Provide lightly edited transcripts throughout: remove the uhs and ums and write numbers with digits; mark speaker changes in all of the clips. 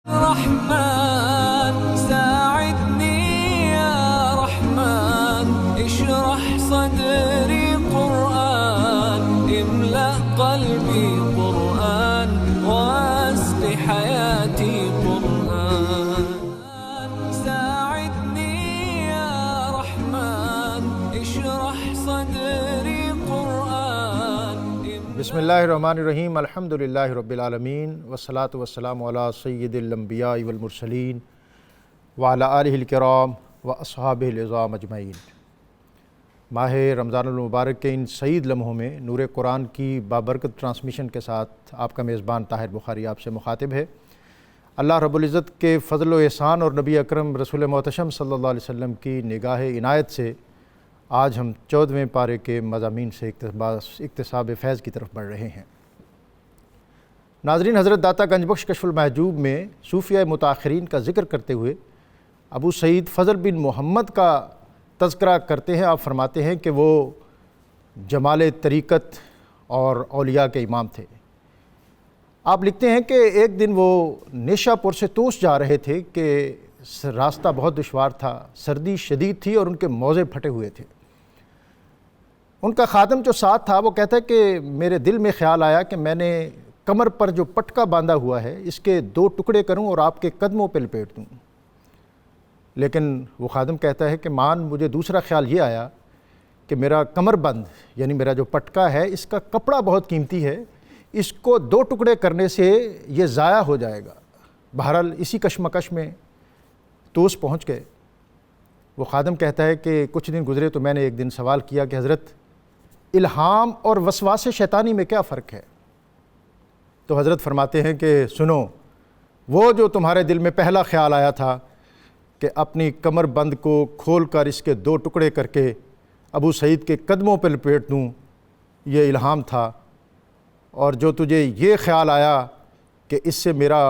Speaker 1: رحمن ساعدني يا رحمن اشرح صدري قرآن املأ قلبي قرآن واسق حياتي قرآن ساعدني يا رحمن اشرح صدري قرآن
Speaker 2: بسم اللہ الرحمن الرحیم الحمدللہ رب العالمین والصلاة والسلام علی سید الانبیاء والمرسلین وعلی آلہ الکرام واصحابہ العظام اجمعین۔ ماہ رمضان المبارک کے ان سعید لمحوں میں نور قرآن کی بابرکت ٹرانسمیشن کے ساتھ آپ کا میزبان طاہر بخاری آپ سے مخاطب ہے۔ اللہ رب العزت کے فضل و احسان اور نبی اکرم رسول محتشم صلی اللہ علیہ وسلم کی نگاہ عنایت سے آج ہم 14ویں پارے کے مضامین سے اکتساب فیض کی طرف بڑھ رہے ہیں۔ ناظرین، حضرت داتا گنج بخش کشف المحجوب میں صوفیہ متاخرین کا ذکر کرتے ہوئے ابو سعید فضل بن محمد کا تذکرہ کرتے ہیں۔ آپ فرماتے ہیں کہ وہ جمال طریقت اور اولیاء کے امام تھے۔ آپ لکھتے ہیں کہ ایک دن وہ نیشا پور سے توس جا رہے تھے کہ راستہ بہت دشوار تھا، سردی شدید تھی اور ان کے موزے پھٹے ہوئے تھے۔ ان کا خادم جو ساتھ تھا وہ کہتا ہے کہ میرے دل میں خیال آیا کہ میں نے کمر پر جو پٹکا باندھا ہوا ہے اس کے 2 ٹکڑے کروں اور آپ کے قدموں پہ لپیٹ دوں۔ لیکن وہ خادم کہتا ہے کہ مجھے دوسرا خیال یہ آیا کہ میرا کمر بند یعنی میرا جو پٹکا ہے اس کا کپڑا بہت قیمتی ہے، اس کو 2 ٹکڑے کرنے سے یہ ضائع ہو جائے گا۔ بہرحال اسی کشمکش میں توس پہنچ گئے۔ وہ خادم کہتا ہے کہ کچھ دن گزرے تو میں نے ایک دن سوال کیا کہ حضرت الہام اور وسواس شیطانی میں کیا فرق ہے؟ تو حضرت فرماتے ہیں کہ سنو، وہ جو تمہارے دل میں پہلا خیال آیا تھا کہ اپنی کمر بند کو کھول کر اس کے 2 ٹکڑے کر کے ابو سعید کے قدموں پہ لپیٹ دوں، یہ الہام تھا، اور جو تجھے یہ خیال آیا کہ اس سے میرا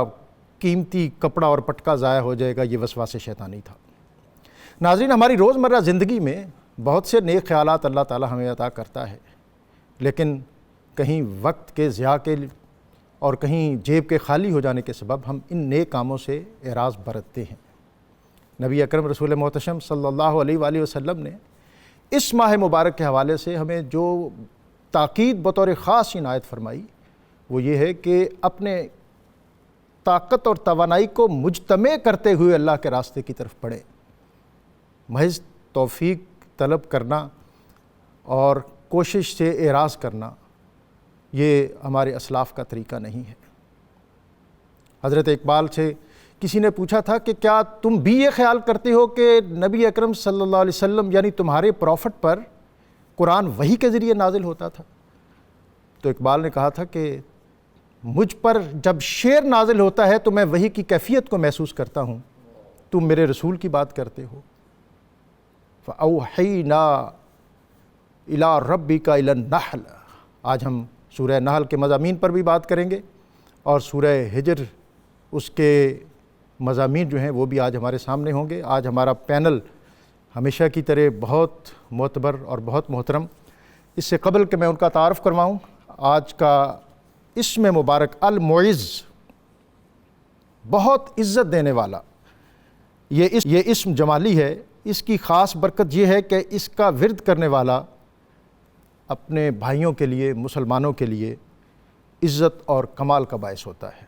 Speaker 2: قیمتی کپڑا اور پٹکا ضائع ہو جائے گا، یہ وسواس شیطانی تھا۔ ناظرین، ہماری روزمرہ زندگی میں بہت سے نیک خیالات اللہ تعالی ہمیں عطا کرتا ہے، لیکن کہیں وقت کے ضیاع کے اور کہیں جیب کے خالی ہو جانے کے سبب ہم ان نیک کاموں سے اعراض برتتے ہیں۔ نبی اکرم رسول محتشم صلی اللہ علیہ وآلہ وسلم نے اس ماہ مبارک کے حوالے سے ہمیں جو تاکید بطور خاص عنایت فرمائی وہ یہ ہے کہ اپنے طاقت اور توانائی کو مجتمع کرتے ہوئے اللہ کے راستے کی طرف بڑھیں۔ محض توفیق طلب کرنا اور کوشش سے اعراض کرنا یہ ہمارے اسلاف کا طریقہ نہیں ہے۔ حضرت اقبال سے کسی نے پوچھا تھا کہ کیا تم بھی یہ خیال کرتے ہو کہ نبی اکرم صلی اللہ علیہ وسلم یعنی تمہارے پروفٹ پر قرآن وحی کے ذریعے نازل ہوتا تھا؟ تو اقبال نے کہا تھا کہ مجھ پر جب شعر نازل ہوتا ہے تو میں وحی کی کیفیت کو محسوس کرتا ہوں، تم میرے رسول کی بات کرتے ہو۔ فَأَوْحَيْنَا إِلَىٰ رَبِّكَ إِلَى النَّحْلِ۔ آج ہم سورہ نحل کے مضامین پر بھی بات کریں گے اور سورہ ہجر اس کے مضامین جو ہیں وہ بھی آج ہمارے سامنے ہوں گے۔ آج ہمارا پینل ہمیشہ کی طرح بہت معتبر اور بہت محترم۔ اس سے قبل کہ میں ان کا تعارف کرواؤں، آج کا اسم مبارک المعز، بہت عزت دینے والا، یہ اسم جمالی ہے۔ اس کی خاص برکت یہ ہے کہ اس کا ورد کرنے والا اپنے بھائیوں کے لیے، مسلمانوں کے لیے عزت اور کمال کا باعث ہوتا ہے۔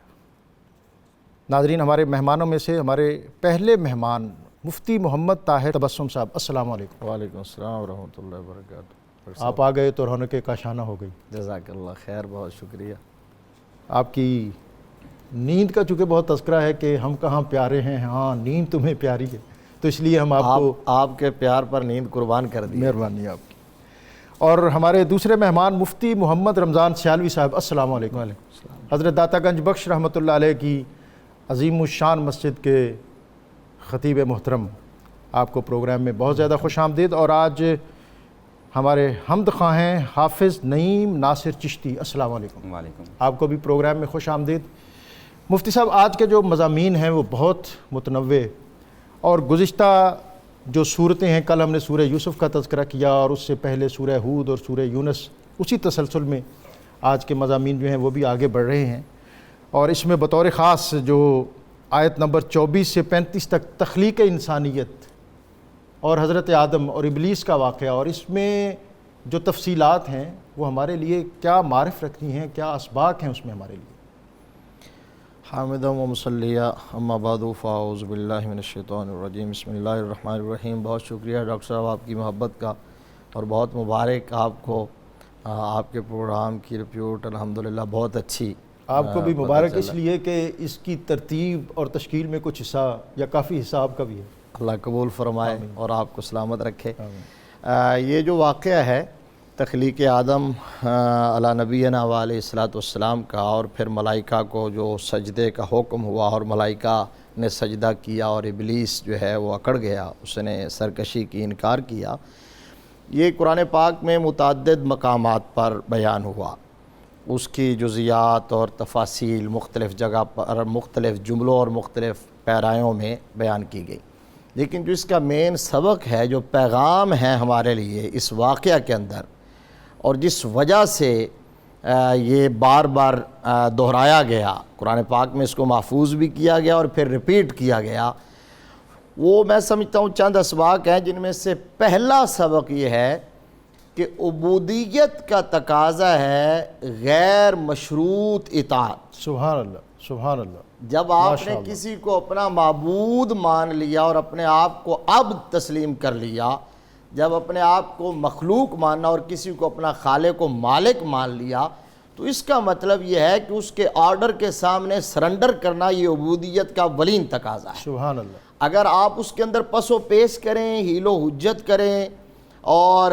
Speaker 2: ناظرین، ہمارے مہمانوں میں سے ہمارے پہلے مہمان مفتی محمد طاہر تبسم صاحب، السلام علیکم۔
Speaker 3: وعلیکم السلام ورحمۃ اللہ وبرکاتہ۔
Speaker 2: آپ آ گئے تو رونق کا شانہ ہو گئی۔
Speaker 3: جزاک اللہ خیر، بہت شکریہ۔
Speaker 2: آپ کی نیند کا چونکہ بہت تذکرہ ہے کہ ہم کہاں پیارے ہیں، ہاں نیند تمہیں پیاری ہے، تو اس لیے ہم
Speaker 3: آپ کے پیار پر نیند قربان کر دی۔
Speaker 2: مہربانی آپ کی۔ اور ہمارے دوسرے مہمان مفتی محمد رمضان سیالوی صاحب، السلام علیکم۔
Speaker 3: وعلیکم السلام۔
Speaker 2: حضرت داتا گنج بخش رحمۃ اللہ علیہ کی عظیم الشان مسجد کے خطیب محترم، آپ کو پروگرام میں بہت زیادہ خوش آمدید۔ اور آج ہمارے حمد خواہ ہیں حافظ نعیم ناصر چشتی، السلام علیکم۔
Speaker 4: وعلیکم۔
Speaker 2: آپ کو بھی پروگرام میں خوش آمدید۔ مفتی صاحب، آج کے جو مضامین ہیں وہ بہت متنوع اور گزشتہ جو صورتیں ہیں، کل ہم نے سورہ یوسف کا تذکرہ کیا اور اس سے پہلے سورہ ہود اور سورہ یونس، اسی تسلسل میں آج کے مضامین جو ہیں وہ بھی آگے بڑھ رہے ہیں۔ اور اس میں بطور خاص جو آیت نمبر 24 سے 35 تک تخلیق انسانیت اور حضرت آدم اور ابلیس کا واقعہ، اور اس میں جو تفصیلات ہیں وہ ہمارے لیے کیا معرف رکھتی ہیں، کیا اسباق ہیں اس میں ہمارے لیے؟
Speaker 3: حامدہ و مصلیہ اما بعد فاعوذ باللہ من الشیطان الرجیم بسم اللہ الرحمن الرحیم۔ بہت شکریہ ڈاکٹر صاحب آپ کی محبت کا، اور بہت مبارک آپ کو، آپ کے پروگرام کی رپورٹ الحمدللہ بہت اچھی۔
Speaker 2: آپ کو بھی مبارک اس لیے کہ اس کی ترتیب اور تشکیل میں کچھ حصہ یا کافی حصہ آپ کا بھی ہے۔
Speaker 3: اللہ قبول فرمائے اور آپ کو سلامت رکھے۔ یہ جو واقعہ ہے تخلیق آدم علی نبینا و علیہ الصلوۃ والسلام کا، اور پھر ملائکہ کو جو سجدے کا حکم ہوا اور ملائکہ نے سجدہ کیا اور ابلیس جو ہے وہ اکڑ گیا، اس نے سرکشی کی انکار کیا، یہ قرآن پاک میں متعدد مقامات پر بیان ہوا۔ اس کی جزیات اور تفاصیل مختلف جگہ پر مختلف جملوں اور مختلف پیرایوں میں بیان کی گئی، لیکن جو اس کا مین سبق ہے، جو پیغام ہے ہمارے لیے اس واقعہ کے اندر، اور جس وجہ سے یہ بار بار دہرایا گیا، قرآن پاک میں اس کو محفوظ بھی کیا گیا اور پھر ریپیٹ کیا گیا، وہ میں سمجھتا ہوں چند اسباق ہیں، جن میں سے پہلا سبق یہ ہے کہ عبودیت کا تقاضا ہے غیر مشروط اطاعت۔
Speaker 2: سبحان اللہ، سبحان اللہ۔
Speaker 3: جب آپ نے کسی کو اپنا معبود مان لیا اور اپنے آپ کو عبد تسلیم کر لیا، جب اپنے آپ کو مخلوق ماننا اور کسی کو اپنا خالق و مالک مان لیا، تو اس کا مطلب یہ ہے کہ اس کے آرڈر کے سامنے سرنڈر کرنا یہ عبودیت کا اولین تقاضا ہے۔
Speaker 2: سبحان اللہ۔
Speaker 3: اگر آپ اس کے اندر پس و پیش کریں، حیل و حجت کریں اور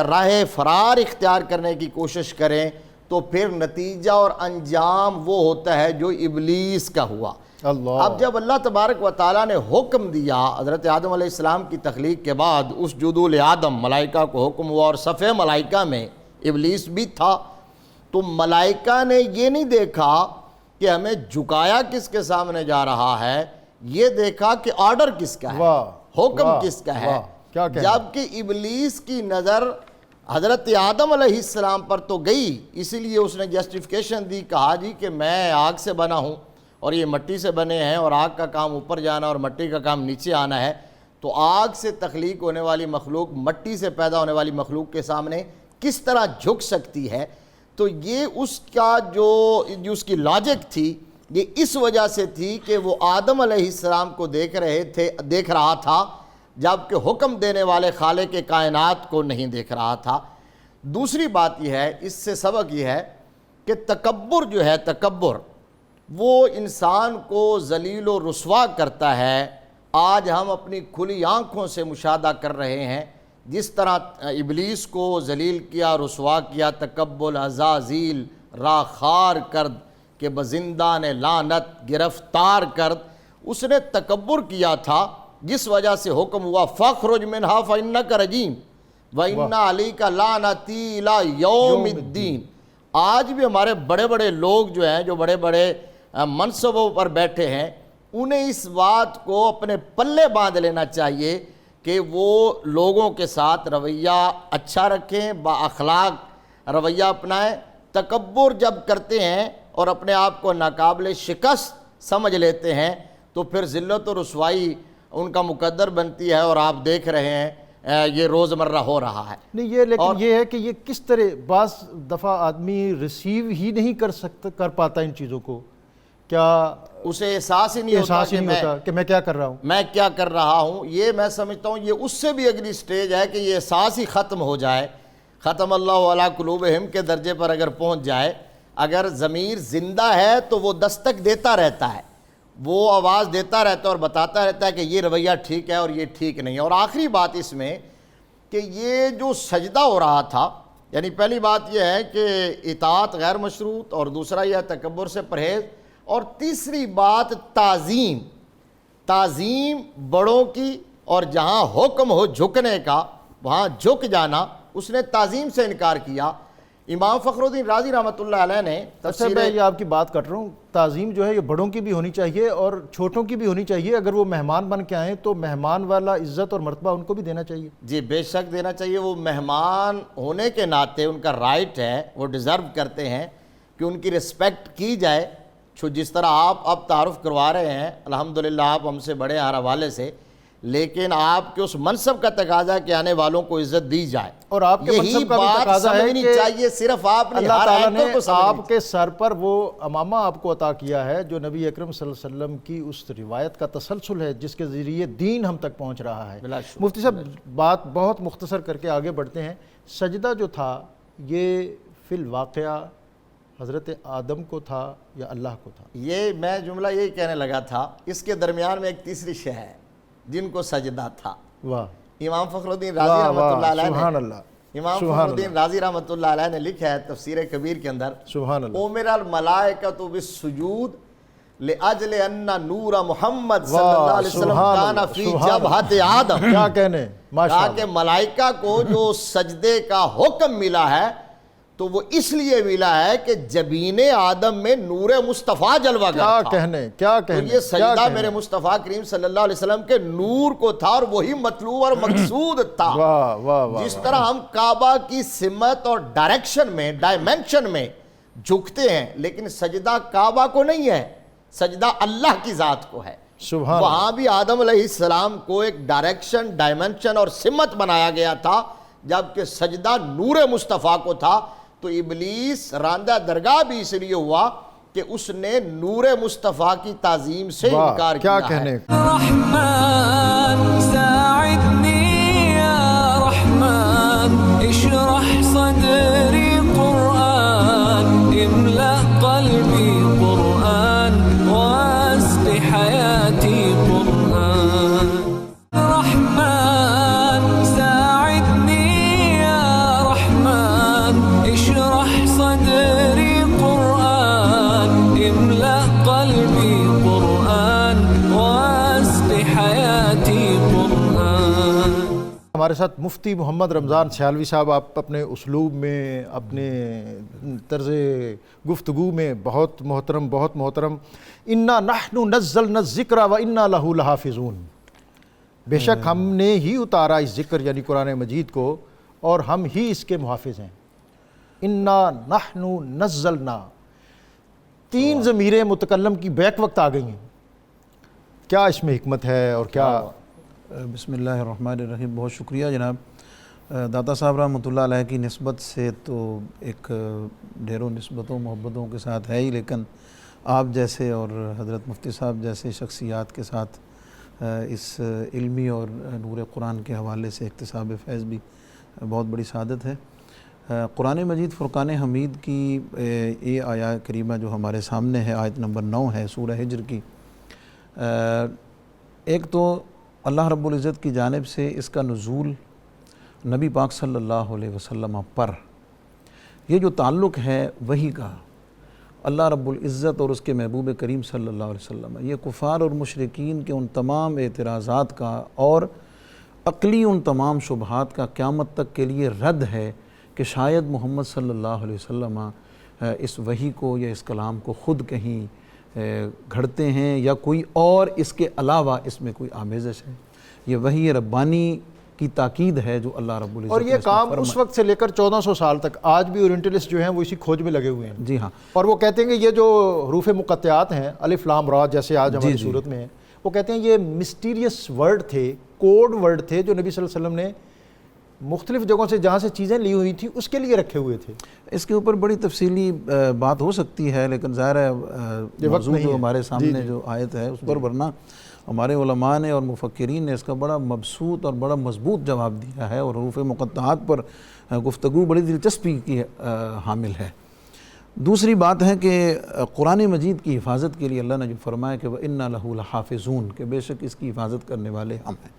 Speaker 3: راہ فرار اختیار کرنے کی کوشش کریں، تو پھر نتیجہ اور انجام وہ ہوتا ہے جو ابلیس کا ہوا۔
Speaker 2: اللہ۔
Speaker 3: اب جب اللہ تبارک و تعالیٰ نے حکم دیا حضرت آدم علیہ السلام کی تخلیق کے بعد، اس جدول آدم ملائکہ کو حکم ہوا، اور صفِ ملائکہ میں ابلیس بھی تھا، تو ملائکہ نے یہ نہیں دیکھا کہ ہمیں جھکایا کس کے سامنے جا رہا ہے، یہ دیکھا کہ آرڈر کس کا ہے، حکم کس کا ہے۔ جبکہ ابلیس کی نظر حضرت آدم علیہ السلام پر تو گئی، اسی لیے اس نے جسٹیفیکیشن دی، کہا جی کہ میں آگ سے بنا ہوں اور یہ مٹی سے بنے ہیں، اور آگ کا کام اوپر جانا اور مٹی کا کام نیچے آنا ہے، تو آگ سے تخلیق ہونے والی مخلوق مٹی سے پیدا ہونے والی مخلوق کے سامنے کس طرح جھک سکتی ہے؟ تو یہ اس کا جو اس کی لاجک تھی، یہ اس وجہ سے تھی کہ وہ آدم علیہ السلام کو دیکھ رہا تھا، جبکہ حکم دینے والے خالق کائنات کو نہیں دیکھ رہا تھا۔ دوسری بات یہ ہے، اس سے سبق یہ ہے کہ تکبر جو ہے، تکبر وہ انسان کو ذلیل و رسوا کرتا ہے۔ آج ہم اپنی کھلی آنکھوں سے مشاہدہ کر رہے ہیں، جس طرح ابلیس کو ذلیل کیا، رسوا کیا، تکبر عزازیل راخار کرد کہ بزندان لعنت گرفتار کرد، اس نے تکبر کیا تھا، جس وجہ سے حکم ہوا فَاخْرُجْ مِنْهَا فَإِنَّكَ رَجِيمٌ وَإِنَّ عَلَيْكَ لَعْنَتِي إِلَىٰ يَوْمِ الدِّينِ۔ آج بھی ہمارے بڑے بڑے لوگ جو ہیں، جو بڑے بڑے منصبوں پر بیٹھے ہیں، انہیں اس بات کو اپنے پلے باندھ لینا چاہیے کہ وہ لوگوں کے ساتھ رویہ اچھا رکھیں، با اخلاق رویہ اپنائیں۔ تکبر جب کرتے ہیں اور اپنے آپ کو ناقابل شکست سمجھ لیتے ہیں، تو پھر ذلت و رسوائی ان کا مقدر بنتی ہے، اور آپ دیکھ رہے ہیں یہ روزمرہ ہو رہا ہے۔
Speaker 2: نہیں، یہ لیکن یہ ہے کہ یہ کس طرح بعض دفعہ آدمی ریسیو ہی نہیں کر پاتا ان چیزوں کو، کیا
Speaker 3: اسے احساس ہی نہیں ہوتا
Speaker 2: کہ میں کیا کر رہا ہوں،
Speaker 3: میں کیا کر رہا ہوں۔ یہ میں سمجھتا ہوں یہ اس سے بھی اگلی سٹیج ہے کہ یہ احساس ہی ختم ہو جائے، ختم اللہ علی قلوبہم کے درجے پر اگر پہنچ جائے۔ اگر ضمیر زندہ ہے تو وہ دستک دیتا رہتا ہے، وہ آواز دیتا رہتا ہے اور بتاتا رہتا ہے کہ یہ رویہ ٹھیک ہے اور یہ ٹھیک نہیں ہے۔ اور آخری بات اس میں کہ یہ جو سجدہ ہو رہا تھا، یعنی پہلی بات یہ ہے کہ اطاعت غیر مشروط، اور دوسرا یہ تکبر سے پرہیز، اور تیسری بات تعظیم، تعظیم بڑوں کی، اور جہاں حکم ہو جھکنے کا وہاں جھک جانا، اس نے تعظیم سے انکار کیا۔ امام فخر الدین رازی رحمۃ اللہ علیہ نے
Speaker 2: میں یہ آپ کی بات کر رہا ہوں، تعظیم جو ہے یہ بڑوں کی بھی ہونی چاہیے اور چھوٹوں کی بھی ہونی چاہیے۔ اگر وہ مہمان بن کے آئیں تو مہمان والا عزت اور مرتبہ ان کو بھی دینا چاہیے۔
Speaker 3: جی بے شک دینا چاہیے، وہ مہمان ہونے کے ناطے ان کا رائٹ ہے، وہ ڈیزرو کرتے ہیں کہ ان کی رسپیکٹ کی جائے۔ جس طرح آپ اب تعارف کروا رہے ہیں الحمدللہ آپ ہم سے بڑے ہر حوالے سے، لیکن آپ کے اس منصب کا تقاضا کہ آنے والوں کو عزت دی جائے،
Speaker 2: اور آپ کے
Speaker 3: یہی
Speaker 2: منصب کا بھی
Speaker 3: بات
Speaker 2: تقاضا ہے
Speaker 3: سمجھنی
Speaker 2: کہ
Speaker 3: چاہیے، صرف آپ نے
Speaker 2: اللہ
Speaker 3: ہر
Speaker 2: تعالیٰ
Speaker 3: اینکر
Speaker 2: نے
Speaker 3: کو سمجھنی
Speaker 2: آپ کے سر پر وہ امامہ آپ کو عطا کیا ہے جو نبی اکرم صلی اللہ علیہ وسلم کی اس روایت کا تسلسل ہے جس کے ذریعے دین ہم تک پہنچ رہا ہے۔
Speaker 3: بلا شبہ،
Speaker 2: مفتی صاحب بات بہت مختصر کر کے آگے بڑھتے ہیں۔ سجدہ جو تھا یہ فی الواقعہ حضرت آدم کو تھا یا اللہ کو تھا؟
Speaker 3: یہ میں جملہ یہی کہنے لگا تھا، اس کے درمیان میں ایک تیسری شے ہے جن کو سجدہ تھا۔
Speaker 2: واہ
Speaker 3: امام فخر الدین رازی رحمۃ اللہ علیہ
Speaker 2: سبحان
Speaker 3: نے
Speaker 2: اللہ،
Speaker 3: امام فخر الدین رازی رحمۃ اللہ علیہ نے لکھا ہے تفسیر کبیر کے اندر،
Speaker 2: سبحان اللہ،
Speaker 3: اومر الملائکۃ بالسجود لاجل ان نور محمد صلی اللہ علیہ وسلم کان فی جبہۃ آدم۔
Speaker 2: کیا کہنے، ماشاء
Speaker 3: کہا
Speaker 2: اللہ،
Speaker 3: کہ ملائکہ کو جو سجدے کا حکم ملا ہے تو وہ اس لیے ملا ہے کہ جبین آدم میں نور مصطفیٰ جلوہ گر
Speaker 2: کیا
Speaker 3: تھا۔
Speaker 2: کہنے، کیا
Speaker 3: تو
Speaker 2: کہنے،
Speaker 3: یہ سجدہ میرے مصطفیٰ کریم صلی اللہ علیہ وسلم کے نور کو تھا اور وہی مطلوب اور مقصود تھا۔
Speaker 2: واہ واہ واہ،
Speaker 3: جس طرح ہم کعبہ کی سمت اور ڈائریکشن میں، ڈائمنشن میں جھکتے ہیں، لیکن سجدہ کعبہ کو نہیں ہے، سجدہ اللہ کی ذات کو ہے۔
Speaker 2: سبحان
Speaker 3: وہاں بھی آدم علیہ السلام کو ایک ڈائریکشن، ڈائمنشن اور سمت بنایا گیا تھا، جبکہ سجدہ نور مصطفیٰ کو تھا۔ تو ابلیس راندہ درگاہ بھی اس لیے ہوا کہ اس نے نور مصطفیٰ کی تعظیم سے
Speaker 2: واہ،
Speaker 3: انکار
Speaker 2: کیا
Speaker 3: کیا ہے۔
Speaker 2: کہنے،
Speaker 1: رحمن ساعدني يا رحمن اشرح صدري قرآن املأ قلبي قرآن واسق حياتي قرآن رحمن ساعدني يا رحمن اشرح صدري قرآن املأ قلبي قرآن واسق حياتي قرآن۔
Speaker 2: ہمارے ساتھ مفتی محمد رمضان سیالوی صاحب، آپ اپنے اسلوب میں، اپنے طرز گفتگو میں بہت محترم، انا نحن نزلنا الذکر و انا لہ لحافظون، بے شک ہم نے ہی اتارا اس ذکر یعنی قرآن مجید کو اور ہم ہی اس کے محافظ ہیں۔ انا نحن نزلنا، تین ضمیریں متکلم کی بیک وقت آ گئی ہیں، کیا اس میں حکمت ہے اور کیا؟
Speaker 4: بسم اللہ الرحمن الرحیم۔ بہت شکریہ جناب داتا صاحب رحمۃ اللہ علیہ کی نسبت سے تو ایک ڈھیروں نسبتوں محبتوں کے ساتھ ہے ہی، لیکن آپ جیسے اور حضرت مفتی صاحب جیسے شخصیات کے ساتھ اس علمی اور نور قرآن کے حوالے سے اکتساب فیض بھی بہت بڑی سعادت ہے۔ قرآن مجید فرقان حمید کی یہ آیت کریمہ جو ہمارے سامنے ہے، آیت نمبر 9 ہے سورہ ہجر کی۔ ایک تو اللہ رب العزت کی جانب سے اس کا نزول نبی پاک صلی اللہ علیہ وسلم پر، یہ جو تعلق ہے وحی کا، اللہ رب العزت اور اس کے محبوب کریم صلی اللہ علیہ وسلم، یہ کفار اور مشرکین کے ان تمام اعتراضات کا اور عقلی ان تمام شبہات کا قیامت تک کے لیے رد ہے کہ شاید محمد صلی اللہ علیہ وسلم اس وحی کو یا اس کلام کو خود کہیں گھڑتے ہیں یا کوئی اور اس کے علاوہ اس میں کوئی آمیزش ہے۔ یہ وحی ربانی کی تاکید ہے جو اللہ رب العزت
Speaker 2: اور
Speaker 4: نے
Speaker 2: یہ
Speaker 4: اس میں
Speaker 2: کام
Speaker 4: فرمایا۔
Speaker 2: اس وقت سے لے کر 1400 سال تک آج بھی اورینٹلسٹ جو ہیں وہ اسی کھوج میں لگے ہوئے ہیں۔
Speaker 4: جی ہاں،
Speaker 2: اور وہ کہتے ہیں کہ یہ جو حروف مقطعات ہیں الف لام را جیسے آج ہماری
Speaker 4: جی۔
Speaker 2: صورت میں ہیں، وہ کہتے ہیں یہ مسٹیریس ورڈ تھے، کوڈ ورڈ تھے جو نبی صلی اللہ علیہ وسلم نے مختلف جگہوں سے جہاں سے چیزیں لی ہوئی تھیں اس کے لیے رکھے ہوئے تھے۔
Speaker 4: اس کے اوپر بڑی تفصیلی بات ہو سکتی ہے، لیکن ظاہر ہے موضوع
Speaker 2: نہیں
Speaker 4: جو
Speaker 2: ہے۔
Speaker 4: ہمارے سامنے
Speaker 2: جی۔
Speaker 4: جو آیت ہے اس پر ورنہ ہمارے علماء نے اور مفکرین نے اس کا بڑا مبسوط اور بڑا مضبوط جواب دیا ہے، اور حروف مقطعات پر گفتگو بڑی دلچسپی کی حامل ہے۔ دوسری بات ہے کہ قرآن مجید کی حفاظت کے لیے اللہ نے جو فرمایا کہ وَإِنَّا لَهُ لَحَافِظُونَ، کہ بے شک اس کی حفاظت کرنے والے ہم ہیں۔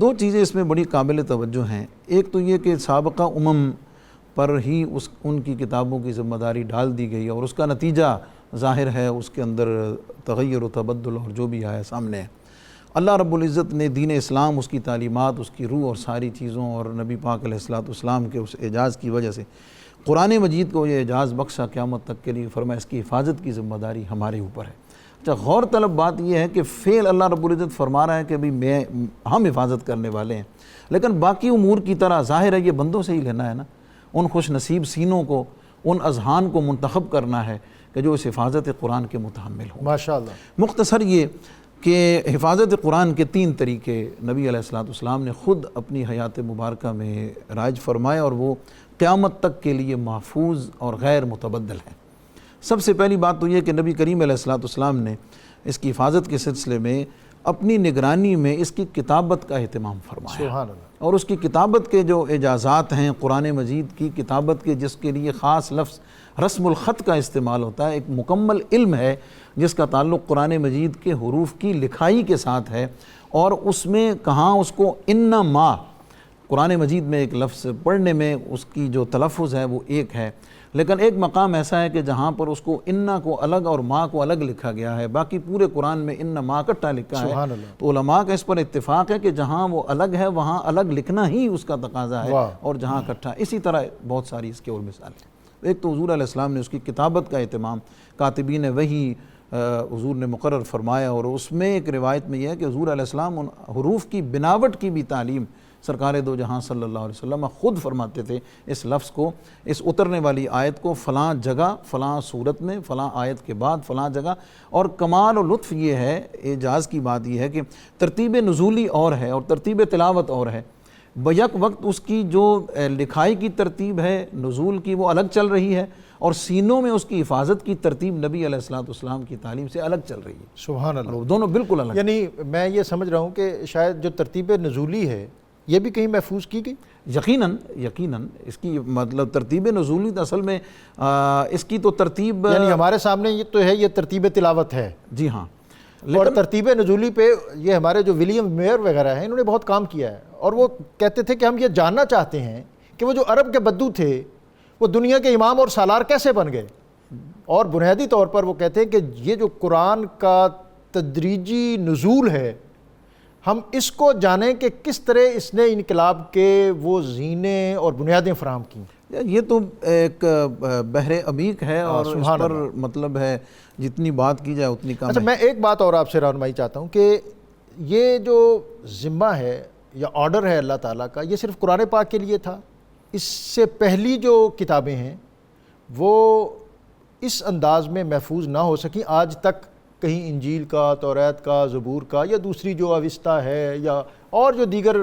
Speaker 4: دو چیزیں اس میں بڑی قابل توجہ ہیں۔ ایک تو یہ کہ سابقہ پر ہی ان کی کتابوں کی ذمہ داری ڈال دی گئی اور اس کا نتیجہ ظاہر ہے، اس کے اندر تغیر و تبدل اور جو بھی آیا سامنے ہے۔ اللہ رب العزت نے دین اسلام، اس کی تعلیمات، اس کی روح اور ساری چیزوں اور نبی پاک علیہ السلام کے اس اعجاز کی وجہ سے قرآن مجید کو یہ اعجاز بخشا، قیامت تک کے لیے فرمایا اس کی حفاظت کی ذمہ داری ہمارے اوپر ہے۔ اچھا، غور طلب بات یہ ہے کہ فعل اللہ رب العزت فرما رہا ہے کہ ہم حفاظت کرنے والے ہیں، لیکن باقی امور کی طرح ظاہر ہے یہ بندوں سے ہی لینا ہے نا، ان خوش نصیب سینوں کو ان اذہان کو منتخب کرنا ہے کہ جو اس حفاظت قرآن کے متحمل ہوں۔
Speaker 2: ماشاءاللہ۔
Speaker 4: مختصر یہ کہ حفاظت قرآن کے 3 طریقے نبی علیہ السلام نے خود اپنی حیات مبارکہ میں رائج فرمائے، اور وہ قیامت تک کے لیے محفوظ اور غیر متبدل ہیں۔ سب سے پہلی بات تو یہ کہ نبی کریم علیہ السلام نے اس کی حفاظت کے سلسلے میں اپنی نگرانی میں اس کی کتابت کا اہتمام فرمایا،
Speaker 2: سبحان اللہ۔
Speaker 4: اور اس کی کتابت کے جو اجازات ہیں قرآن مجید کی کتابت کے، جس کے لیے خاص لفظ رسم الخط کا استعمال ہوتا ہے، ایک مکمل علم ہے جس کا تعلق قرآن مجید کے حروف کی لکھائی کے ساتھ ہے، اور اس میں کہاں اس کو انما، قرآن مجید میں ایک لفظ پڑھنے میں اس کی جو تلفظ ہے وہ ایک ہے، لیکن ایک مقام ایسا ہے کہ جہاں پر اس کو انا کو الگ اور ما کو الگ لکھا گیا ہے، باقی پورے قرآن میں انما اکٹھا لکھا ہے۔
Speaker 2: سبحان اللہ۔
Speaker 4: تو علماء کا اس پر اتفاق ہے کہ جہاں وہ الگ ہے وہاں الگ لکھنا ہی اس کا تقاضا ہے،
Speaker 2: واہ۔
Speaker 4: اور جہاں اکٹھا، اسی طرح بہت ساری اس کی اور مثالیں۔ ایک تو حضور علیہ السلام نے اس کی کتابت کا اہتمام، کاتبین وحی حضور نے مقرر فرمایا، اور اس میں ایک روایت میں یہ ہے کہ حضور علیہ السلام ان حروف کی بناوٹ کی بھی تعلیم سرکار دو جہاں صلی اللہ علیہ وسلم خود فرماتے تھے، اس لفظ کو، اس اترنے والی آیت کو فلاں جگہ فلاں صورت میں فلاں آیت کے بعد فلاں جگہ۔ اور کمال و لطف یہ ہے، اعجاز کی بات یہ ہے کہ ترتیب نزولی اور ہے اور ترتیب تلاوت اور ہے، بیک وقت اس کی جو لکھائی کی ترتیب ہے نزول کی وہ الگ چل رہی ہے، اور سینوں میں اس کی حفاظت کی ترتیب نبی علیہ السلام کی تعلیم سے الگ چل رہی ہے،
Speaker 2: سبحان
Speaker 4: اور
Speaker 2: اللہ۔
Speaker 4: وہ دونوں بالکل الگ ہیں۔
Speaker 2: یعنی میں یہ سمجھ رہا ہوں کہ شاید جو ترتیب نزولی ہے یہ بھی کہیں محفوظ کی گئی؟
Speaker 4: یقیناً اس کی مطلب ترتیب نزولی اصل میں اس کی تو ترتیب،
Speaker 2: یعنی ہمارے سامنے یہ تو ہے، یہ ترتیب تلاوت ہے،
Speaker 4: جی ہاں،
Speaker 2: اور ترتیب نزولی پہ یہ ہمارے جو ولیم میئر وغیرہ ہیں انہوں نے بہت کام کیا ہے، اور وہ کہتے تھے کہ ہم یہ جاننا چاہتے ہیں کہ وہ جو عرب کے بدو تھے وہ دنیا کے امام اور سالار کیسے بن گئے، اور بنیادی طور پر وہ کہتے ہیں کہ یہ جو قرآن کا تدریجی نزول ہے، ہم اس کو جانیں کہ کس طرح اس نے انقلاب کے وہ زینے اور بنیادیں فراہم کی۔
Speaker 4: یہ تو ایک بحر عمیق ہے، اور اس
Speaker 2: سبحان
Speaker 4: پر
Speaker 2: اللہ۔
Speaker 4: مطلب ہے جتنی بات کی جائے اتنی کم
Speaker 2: اچھا،
Speaker 4: ہے۔
Speaker 2: میں ایک بات اور آپ سے رہنمائی چاہتا ہوں کہ یہ جو ذمہ ہے یا آرڈر ہے اللہ تعالیٰ کا، یہ صرف قرآن پاک کے لیے تھا؟ اس سے پہلی جو کتابیں ہیں وہ اس انداز میں محفوظ نہ ہو سکیں آج تک، کہیں انجیل کا، توریت کا، زبور کا، یا دوسری جو اوسطیٰ ہے یا اور جو دیگر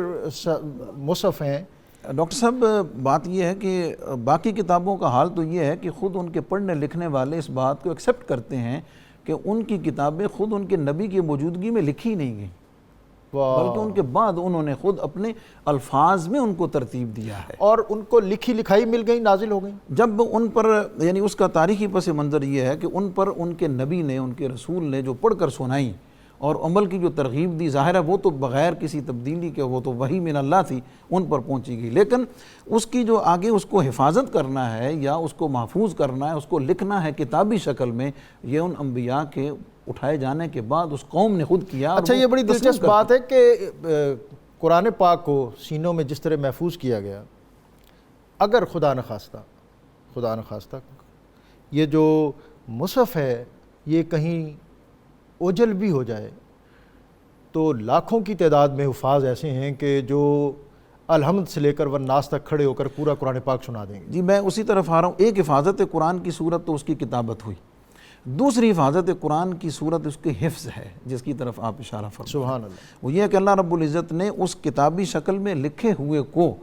Speaker 2: مصحف ہیں؟
Speaker 4: ڈاکٹر صاحب، بات یہ ہے کہ باقی کتابوں کا حال تو یہ ہے کہ خود ان کے پڑھنے لکھنے والے اس بات کو ایکسیپٹ کرتے ہیں کہ ان کی کتابیں خود ان کے نبی کی موجودگی میں لکھی نہیں گئیں، بلکہ ان کے بعد انہوں نے خود اپنے الفاظ میں ان کو ترتیب دیا ہے،
Speaker 2: اور ان کو لکھی لکھائی مل گئی، نازل ہو گئی۔
Speaker 4: جب ان پر، یعنی اس کا تاریخی پس منظر یہ ہے کہ ان پر ان کے نبی نے، ان کے رسول نے جو پڑھ کر سنائی اور عمل کی جو ترغیب دی، ظاہر ہے وہ تو بغیر کسی تبدیلی کے، وہ تو وحی من اللہ تھی، ان پر پہنچی گئی، لیکن اس کی جو آگے اس کو حفاظت کرنا ہے یا اس کو محفوظ کرنا ہے، اس کو لکھنا ہے کتابی شکل میں، یہ ان انبیاء کے اٹھائے جانے کے بعد اس قوم نے خود کیا۔
Speaker 2: اچھا، یہ بڑی دلچسپ بات ہے کہ قرآن پاک کو سینوں میں جس طرح محفوظ کیا گیا، اگر خدا نخواستہ یہ جو مصحف ہے یہ کہیں اوجھل بھی ہو جائے تو لاکھوں کی تعداد میں حفاظ ایسے ہیں کہ جو الحمد سے لے کر والناس تک کھڑے ہو کر پورا قرآن پاک سنا دیں گے۔
Speaker 4: جی، میں اسی طرف آ رہا ہوں۔ ایک حفاظت قرآن کی صورت تو اس کی کتابت ہوئی، دوسری حفاظت قرآن کی صورت اس کے حفظ ہے، جس کی طرف آپ اشارہ فرمائیں۔
Speaker 2: سبحان اللہ۔
Speaker 4: وہ یہ ہے کہ اللہ رب العزت نے اس کتابی شکل میں لکھے ہوئے کو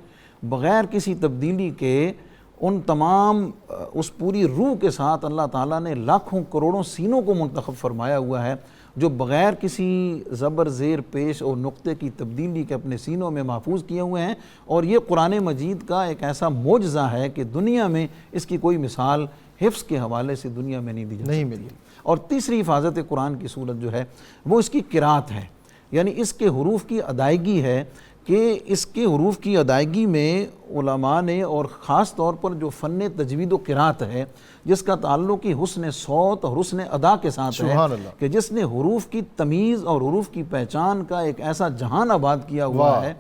Speaker 4: بغیر کسی تبدیلی کے ان تمام اس پوری روح کے ساتھ اللہ تعالیٰ نے لاکھوں کروڑوں سینوں کو منتخب فرمایا ہوا ہے، جو بغیر کسی زبر زیر پیش اور نقطے کی تبدیلی کے اپنے سینوں میں محفوظ کیے ہوئے ہیں، اور یہ قرآن مجید کا ایک ایسا معجزہ ہے کہ دنیا میں اس کی کوئی مثال حفظ کے حوالے سے دنیا میں نہیں دی جا سکتی۔
Speaker 2: ملی۔
Speaker 4: اور تیسری حفاظت قرآن کی صورت جو ہے وہ اس کی قرات ہے، یعنی اس کے حروف کی ادائیگی ہے، کہ اس کے حروف کی ادائیگی میں علماء نے، اور خاص طور پر جو فن تجوید و قرات ہے جس کا تعلق ہی حسن صوت اور حسن ادا کے ساتھ ہے،
Speaker 2: سبحان اللہ،
Speaker 4: کہ جس نے حروف کی تمیز اور حروف کی پہچان کا ایک ایسا جہان آباد کیا ہوا ہے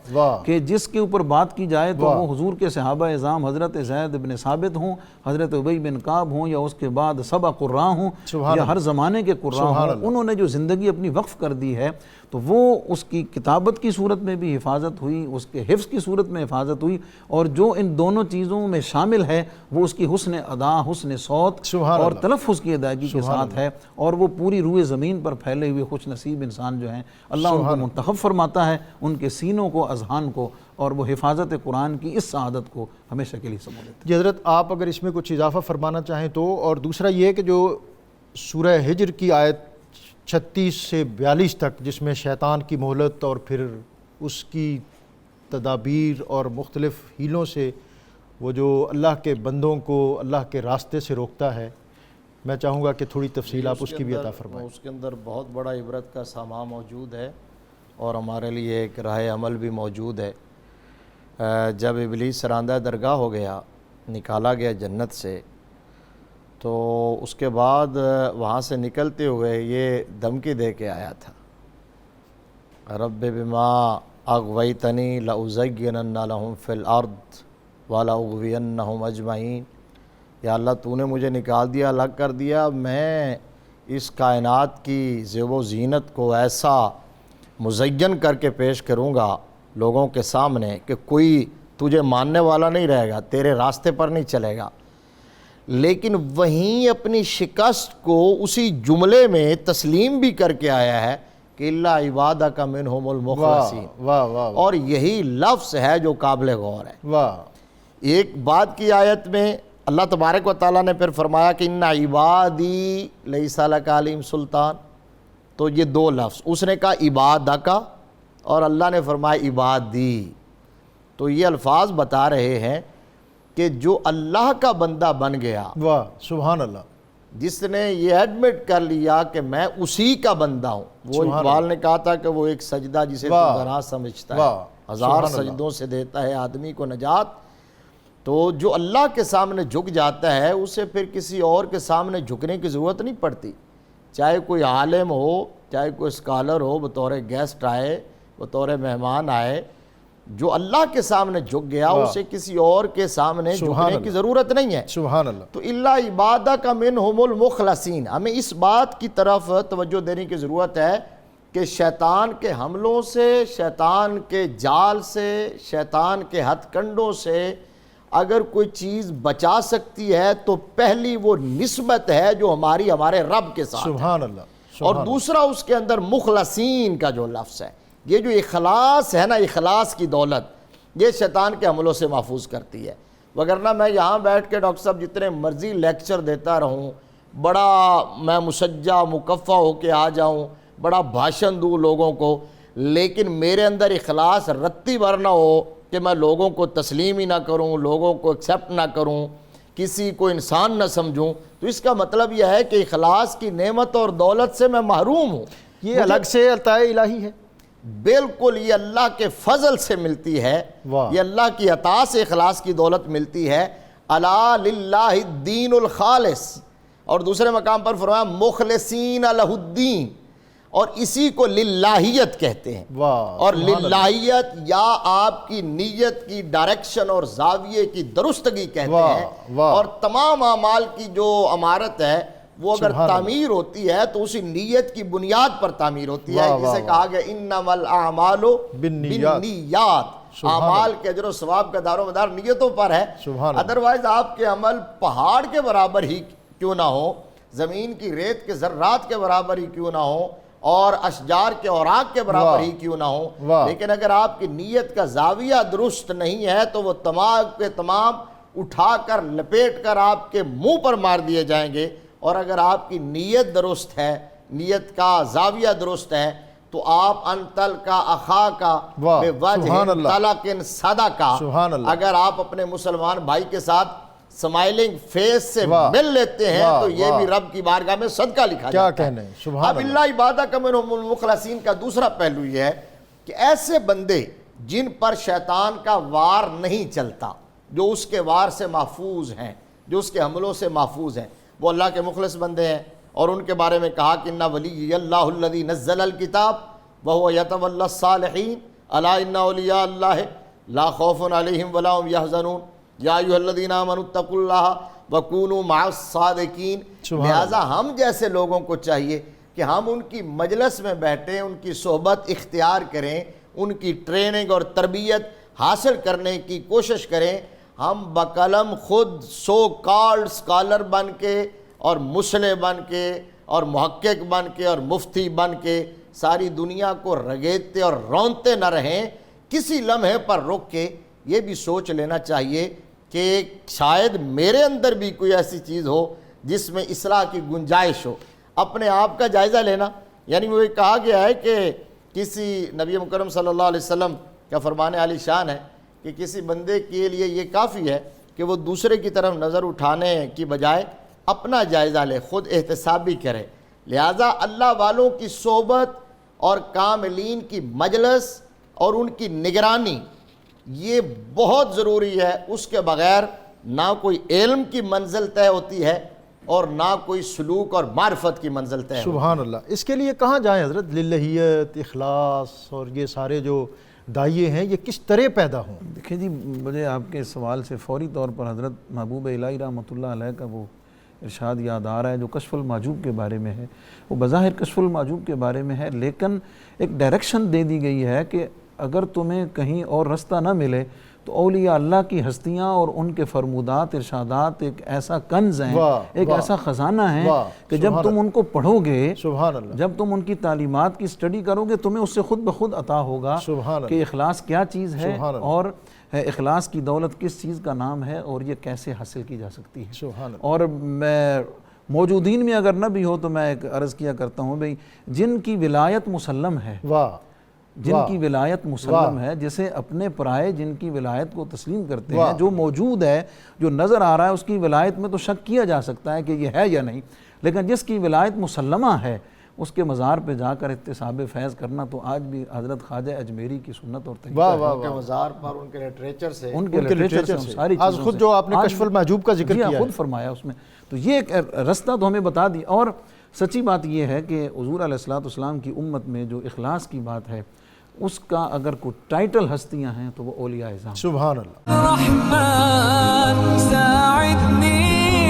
Speaker 4: کہ جس کے اوپر بات کی جائے تو وہ حضور کے صحابہ اعظام حضرت زید بن ثابت ہوں، حضرت ابی بن کعب ہوں، یا اس کے بعد سبع قراء ہوں، یا ہر زمانے کے قراء ہوں، انہوں نے جو زندگی اپنی وقف کر دی ہے، تو وہ اس کی کتابت کی صورت میں بھی حفاظت حفاظت ہوئی، اس کے حفظ کی صورت میں حفاظت ہوئی، اور جو ان دونوں چیزوں میں شامل ہے وہ اس کی حسن ادا، حسن صوت اور تلفظ کی ادائیگی کے ساتھ ہے، اور وہ پوری روئے زمین پر پھیلے ہوئے خوش نصیب انسان جو ہیں اللہ ان کو منتخب فرماتا ہے، ان کے سینوں کو، اذہان کو، اور وہ حفاظت قرآن کی اس سعادت کو ہمیشہ کے لیے سمجھ لیتے ہیں۔
Speaker 2: جی حضرت، آپ اگر اس میں کچھ اضافہ فرمانا چاہیں تو، اور دوسرا یہ کہ جو سورہ ہجر کی آیت 36 سے 42 تک، جس میں شیطان کی مہلت اور پھر اس کی تدابیر اور مختلف ہیلوں سے وہ جو اللہ کے بندوں کو اللہ کے راستے سے روکتا ہے، میں چاہوں گا کہ تھوڑی تفصیل آپ اس کی بھی عطا فرمائیں۔
Speaker 3: اس کے اندر بہت بڑا عبرت کا سامان موجود ہے اور ہمارے لیے ایک راہ عمل بھی موجود ہے۔ جب ابلیس سراندہ درگاہ ہو گیا، نکالا گیا جنت سے، تو اس کے بعد وہاں سے نکلتے ہوئے یہ دھمکی دے کے آیا تھا، رب بما اغویتنی لأزینن لہم فی الارض ولأغوینہم اجمعین، یا اللہ تو نے مجھے نکال دیا، الگ کر دیا، میں اس کائنات کی زیب و زینت کو ایسا مزین کر کے پیش کروں گا لوگوں کے سامنے کہ کوئی تجھے ماننے والا نہیں رہے گا، تیرے راستے پر نہیں چلے گا۔ لیکن وہیں اپنی شکست کو اسی جملے میں تسلیم بھی کر کے آیا ہے کہ اللہ عبادک منہم المخلصین،
Speaker 2: واہ واہ،
Speaker 3: اور یہی لفظ ہے جو قابل غور ہے۔
Speaker 2: واہ،
Speaker 3: ایک بات کی آیت میں اللہ تبارک و تعالیٰ نے پھر فرمایا کہ ان عبادی لیس لک علیہم سلطان، تو یہ دو لفظ، اس نے کہا عبادک اور اللہ نے فرمایا عبادی، تو یہ الفاظ بتا رہے ہیں کہ جو اللہ کا بندہ بن گیا،
Speaker 2: واہ، سبحان اللہ،
Speaker 3: جس نے یہ ایڈمٹ کر لیا کہ میں اسی کا بندہ ہوں، وہ اقبال نے کہا تھا کہ وہ ایک سجدہ جسے تو گناہ سمجھتا ہے، ہزار سجدوں سے دیتا ہے آدمی کو نجات، تو جو اللہ کے سامنے جھک جاتا ہے اسے پھر کسی اور کے سامنے جھکنے کی ضرورت نہیں پڑتی، چاہے کوئی عالم ہو، چاہے کوئی اسکالر ہو، بطور گیسٹ آئے، بطور مہمان آئے، جو اللہ کے سامنے جھک گیا اسے کسی اور کے سامنے جھکنے کی ضرورت نہیں ہے۔
Speaker 2: سبحان اللہ۔
Speaker 3: تو اللہ عبادک منہم المخلصین، ہمیں اس بات کی طرف توجہ دینے کی ضرورت ہے کہ شیطان کے حملوں سے، شیطان کے جال سے، شیطان کے ہتھ کنڈوں سے اگر کوئی چیز بچا سکتی ہے تو پہلی وہ نسبت ہے جو ہمارے رب کے ساتھ ہے،
Speaker 2: سبحان اللہ،
Speaker 3: اور دوسرا اس کے اندر مخلصین کا جو لفظ ہے، یہ جو اخلاص ہے نا، اخلاص کی دولت، یہ شیطان کے حملوں سے محفوظ کرتی ہے۔ وگرنہ میں یہاں بیٹھ کے ڈاکٹر صاحب جتنے مرضی لیکچر دیتا رہوں، بڑا میں مسجع مکفہ ہو کے آ جاؤں، بڑا بھاشن دوں لوگوں کو، لیکن میرے اندر اخلاص رتی بھر نہ ہو کہ میں لوگوں کو تسلیم ہی نہ کروں، لوگوں کو ایکسیپٹ نہ کروں، کسی کو انسان نہ سمجھوں، تو اس کا مطلب یہ ہے کہ اخلاص کی نعمت اور دولت سے میں محروم ہوں۔
Speaker 2: یہ الگ سے عطا الہی ہے؟
Speaker 3: بالکل، یہ اللہ کے فضل سے ملتی ہے، یہ اللہ کی عطا سے اخلاص کی دولت ملتی ہے۔ الا للہ الدین الخالص، اور دوسرے مقام پر فرمایا مخلصین لہ الدین، اور اسی کو للہیت کہتے ہیں۔ اور للہیت یا آپ کی نیت کی ڈائریکشن اور زاویے کی درستگی کہتے ہیں، اور تمام اعمال کی جو عمارت ہے وہ اگر تعمیر ہوتی ہے تو اسی نیت کی بنیاد پر تعمیر ہوتی ہے، جسے کہا گیا انما الاعمال بالنیات، اعمال کے اجر و ثواب کا دار و مدار نیتوں پر ہے۔ ادروائز آپ کے عمل پہاڑ کے برابر ہی کیوں نہ ہو، زمین کی ریت کے ذرات کے برابر ہی کیوں نہ ہو، اور اشجار کے اوراق کے برابر ہی کیوں نہ ہو، لیکن اگر آپ کی نیت کا زاویہ درست نہیں ہے تو وہ تمام کے تمام اٹھا کر لپیٹ کر آپ کے منہ پر مار دیے جائیں گے۔ اور اگر آپ کی نیت درست ہے، نیت کا زاویہ درست ہے، تو آپ انتل کا اخا کا بے وجہ تلق صدقہ، اگر آپ اپنے مسلمان بھائی کے ساتھ سمائلنگ فیس سے مل لیتے ہیں تو یہ بھی رب کی بارگاہ میں صدقہ لکھا جاتا ہے۔ اب اللہ عبادک منہم المخلصین کا دوسرا پہلو یہ ہے کہ ایسے بندے جن پر شیطان کا وار نہیں چلتا، جو اس کے وار سے محفوظ ہیں، جو اس کے حملوں سے محفوظ ہیں، وہ اللہ کے مخلص بندے ہیں، اور ان کے بارے میں کہا کہ اِنَّ وَلِيَّ اللَّهُ الَّذِي نَزَّلَ الْكِتَابَ وَهُوَ يَتَوَلَّى الصَّالِحِينَ أَلَا إِنَّ أَوْلِيَاءَ اللَّهِ لَا خَوْفٌ عَلَيْهِمْ وَلَا هُمْ يَحْزَنُونَ یا ایھا الذین آمنوا اتقوا اللہ وکونوا مع الصادقین۔ لہذا ہم جیسے لوگوں کو چاہیے کہ ہم ان کی مجلس میں بیٹھیں، ان کی صحبت اختیار کریں، ان کی ٹریننگ اور تربیت حاصل کرنے کی کوشش کریں. ہم بقلم خود سو کالڈ اسکالر بن کے اور مسلح بن کے اور محقق بن کے اور مفتی بن کے ساری دنیا کو رگیتے اور رونتے نہ رہیں. کسی لمحے پر رک کے یہ بھی سوچ لینا چاہیے کہ شاید میرے اندر بھی کوئی ایسی چیز ہو جس میں اصلاح کی گنجائش ہو. اپنے آپ کا جائزہ لینا. یعنی وہ کہا گیا ہے کہ کسی نبی مکرم صلی اللہ علیہ وسلم کا فرمان عالی شان ہے کہ کسی بندے کے لیے یہ کافی ہے کہ وہ دوسرے کی طرف نظر اٹھانے کی بجائے اپنا جائزہ لے, خود احتساب بھی کرے. لہٰذا اللہ والوں کی صحبت اور کاملین کی مجلس اور ان کی نگرانی یہ بہت ضروری ہے. اس کے بغیر نہ کوئی علم کی منزل طے ہوتی ہے اور نہ کوئی سلوک اور معرفت کی منزل طے.
Speaker 2: سبحان اللہ. اس کے لیے کہاں جائیں حضرت؟ للہیت، اخلاص اور یہ سارے جو داعیے ہیں یہ کس طرح پیدا ہوں؟
Speaker 4: دیکھیں جی، مجھے آپ کے سوال سے فوری طور پر حضرت محبوب الہی رحمۃ اللہ علیہ کا وہ ارشاد یاد آ رہا ہے جو کشف المحجوب کے بارے میں ہے. وہ بظاہر کشف المحجوب کے بارے میں ہے، لیکن ایک ڈائریکشن دے دی گئی ہے کہ اگر تمہیں کہیں اور رستہ نہ ملے تو اولیاء اللہ کی ہستیاں اور ان کے فرمودات، ارشادات ایک ایسا کنز ہیں، ایک ایسا خزانہ ہے کہ جب تم ان کو پڑھو گے،
Speaker 2: سبحان اللہ،
Speaker 4: جب تم ان کی تعلیمات کی اسٹڈی کرو گے، تمہیں اس سے خود بخود عطا ہوگا کہ اخلاص کیا چیز ہے اور اخلاص کی دولت کس چیز کا نام ہے اور یہ کیسے حاصل کی جا سکتی ہے. اور میں موجودین میں اگر نہ بھی ہو تو میں ایک عرض کیا کرتا ہوں بھئی جن کی ولایت مسلم ہے، جن کی ولایت مسلم ہے، جسے اپنے پرائے جن کی ولایت کو تسلیم کرتے ہیں، جو موجود ہے، جو نظر آ رہا ہے، اس کی ولایت میں تو شک کیا جا سکتا ہے کہ یہ ہے یا نہیں، لیکن جس کی ولایت مسلمہ ہے اس کے مزار پہ جا کر اکتساب فیض کرنا تو آج بھی حضرت خواجہ اجمیری کی سنت اور طریقہ ہے.
Speaker 3: ان کے مزار پر، ان کے لٹریچر سے،
Speaker 4: ان کے لٹریچر سے، ساری
Speaker 2: آج خود جو آپ نے کشف المحجوب کا ذکر کیا
Speaker 4: خود فرمایا اس میں، تو یہ ایک رستہ تو ہمیں بتا دی. اور سچی بات یہ ہے کہ حضور علیہ السلام کی امت میں جو اخلاص کی بات ہے اس کا اگر کوئی ٹائٹل ہستیاں ہیں تو وہ اولیاء اعظام.
Speaker 2: سبحان اللہ.
Speaker 1: رحمن ساعدنی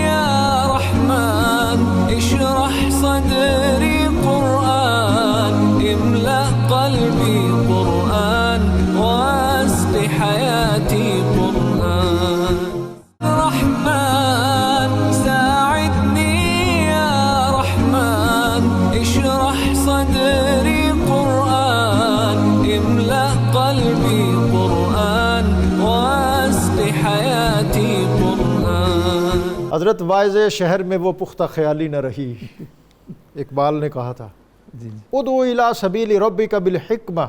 Speaker 1: یا رحمن اشرح صدری قرآن املأ قلبی قرآن واسق حیاتی قرآن. رحمن ساعدنی یا رحمن اشرح صدری املأ قلبی قرآن واسق حیاتی قرآن.
Speaker 2: حضرت واعظ شہر میں وہ پختہ خیالی نہ رہی، اقبال نے کہا تھا. ادعو الی سبیل ربک بالحکمہ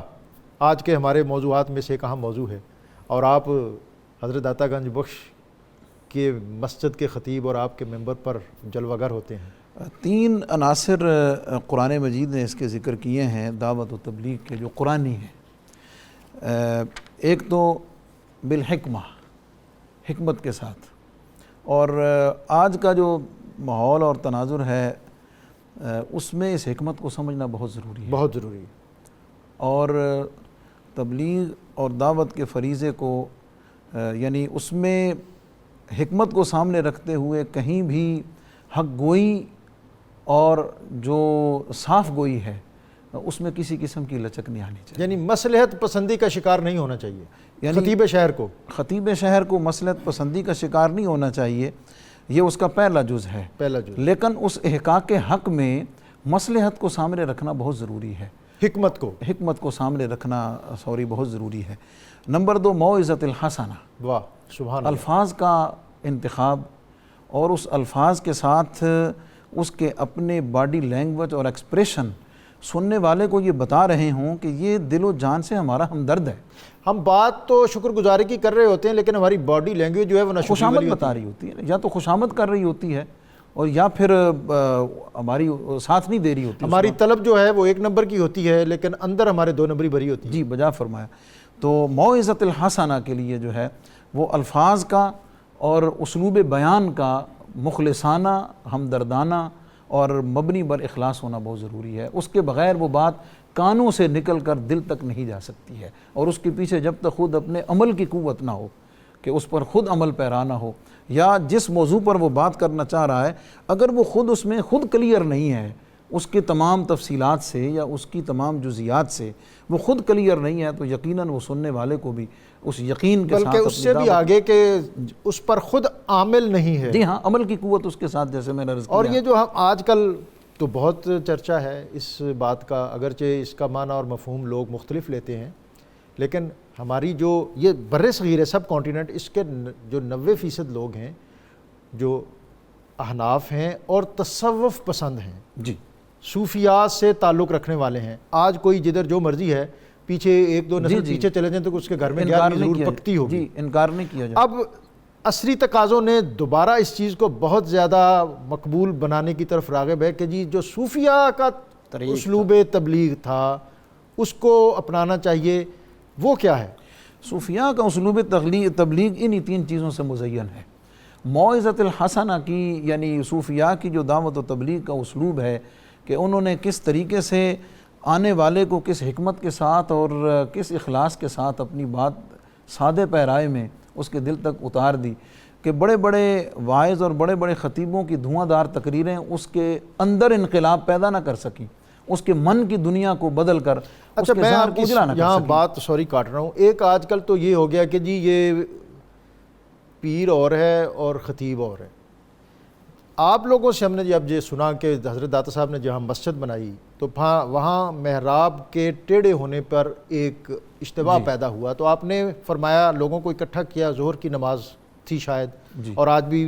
Speaker 2: آج کے ہمارے موضوعات میں سے ایک اہم موضوع ہے، اور آپ حضرت عطا گنج بخش کے مسجد کے خطیب اور آپ کے ممبر پر جلوہ گر ہوتے ہیں.
Speaker 4: 3 عناصر قرآن مجید نے اس کے ذکر کیے ہیں دعوت و تبلیغ کے جو قرآنی ہیں. ایک تو بالحکمہ، حکمت کے ساتھ، اور آج کا جو ماحول اور تناظر ہے اس میں اس حکمت کو سمجھنا بہت ضروری ہے،
Speaker 2: بہت ضروری ہے.
Speaker 4: اور تبلیغ اور دعوت کے فریضے کو یعنی اس میں حکمت کو سامنے رکھتے ہوئے کہیں بھی حق گوئی اور جو صاف گوئی ہے اس میں کسی قسم کی لچک نہیں آنی چاہیے.
Speaker 2: یعنی مصلحت پسندی کا شکار نہیں ہونا چاہیے.
Speaker 4: یعنی خطیب شہر کو مصلحت پسندی کا شکار نہیں ہونا چاہیے، یہ اس کا پہلا جز ہے. لیکن اس احقاق حق میں مصلحت کو سامنے رکھنا بہت ضروری ہے، حکمت کو سامنے رکھنا بہت ضروری ہے. نمبر 2 موعظۃ الحسنہ، الفاظ کا انتخاب، اور اس الفاظ کے ساتھ اس کے اپنے باڈی لینگویج اور ایکسپریشن سننے والے کو یہ بتا رہے ہوں کہ یہ دل و جان سے ہمارا ہمدرد ہے. ہم بات تو شکر گزاری کی کر رہے ہوتے ہیں لیکن ہماری باڈی لینگویج جو ہے وہ خوشامد بتا رہی ہوتی ہے، یا تو خوشامد کر رہی ہوتی ہے اور یا پھر ہماری ساتھ نہیں دے رہی ہوتی. ہماری طلب جو ہے وہ 1 نمبر کی ہوتی ہے لیکن اندر ہمارے 2 نمبری بھری ہوتی ہے. جی بجا فرمایا. تو موعظۃ الحسنہ کے لیے جو ہے وہ الفاظ کا اور اسلوب بیان کا مخلصانہ، ہمدردانہ اور مبنی بر اخلاص ہونا بہت ضروری ہے. اس کے بغیر وہ بات کانوں سے نکل کر دل تک نہیں جا سکتی ہے، اور اس کے پیچھے جب تک خود اپنے عمل کی قوت نہ ہو کہ اس پر خود عمل پیرا نہ ہو، یا جس موضوع پر وہ بات کرنا چاہ رہا ہے اگر وہ خود اس میں خود کلیئر نہیں ہے اس کے تمام تفصیلات سے یا اس کی تمام جزیات سے وہ خود کلیئر نہیں ہے، تو یقیناً وہ سننے والے کو بھی اس یقین کے ساتھ
Speaker 2: بلکہ اس سے بھی آگے کہ اس پر خود عامل نہیں ہے.
Speaker 4: جی ہاں، عمل کی قوت اس کے ساتھ، جیسے میں نے عرض کیا.
Speaker 2: اور یہ جو ہم آج کل تو بہت چرچا ہے اس بات کا، اگرچہ اس کا معنی اور مفہوم لوگ مختلف لیتے ہیں، لیکن ہماری جو یہ بر صغیر سب کانٹیننٹ، اس کے جو 90% لوگ ہیں جو احناف ہیں اور تصوف پسند ہیں،
Speaker 4: جی،
Speaker 2: صوفیات سے تعلق رکھنے والے ہیں. آج کوئی جدھر جو مرضی ہے، پیچھے ایک دو نسل پیچھے چلے جائیں تو اس کے گھر میں گیار بھی ضرور پکتی ہوگی.
Speaker 4: جی، انکار نہیں کیا جائے.
Speaker 2: اب عصری تقاضوں نے دوبارہ اس چیز کو بہت زیادہ مقبول بنانے کی طرف راغب ہے کہ جی جو صوفیہ کا اسلوب تبلیغ تھا اس کو اپنانا چاہیے. وہ کیا ہے؟
Speaker 4: صوفیاء کا اسلوب تبلیغ انہی 3 چیزوں سے مزین ہے. موعظۃ الحسنہ کی، یعنی صوفیاء کی جو دعوت و تبلیغ کا اسلوب ہے کہ انہوں نے کس طریقے سے آنے والے کو کس حکمت کے ساتھ اور کس اخلاص کے ساتھ اپنی بات سادے پیرائے میں اس کے دل تک اتار دی کہ بڑے بڑے واعظ اور بڑے بڑے خطیبوں کی دھواں دار تقریریں اس کے اندر انقلاب پیدا نہ کر سکیں، اس کے من کی دنیا کو بدل کر
Speaker 2: اچھا میں آپ کی یہاں بات سوری کاٹ رہا ہوں. ایک آج کل تو یہ ہو گیا کہ جی یہ پیر اور ہے اور خطیب اور ہے. آپ لوگوں سے ہم نے جب یہ سنا کہ حضرت داتا صاحب نے جہاں مسجد بنائی تو وہاں محراب کے ٹیڑھے ہونے پر ایک اشتباہ پیدا ہوا، تو آپ نے فرمایا لوگوں کو اکٹھا کیا، ظہر کی نماز تھی شاید، اور آج بھی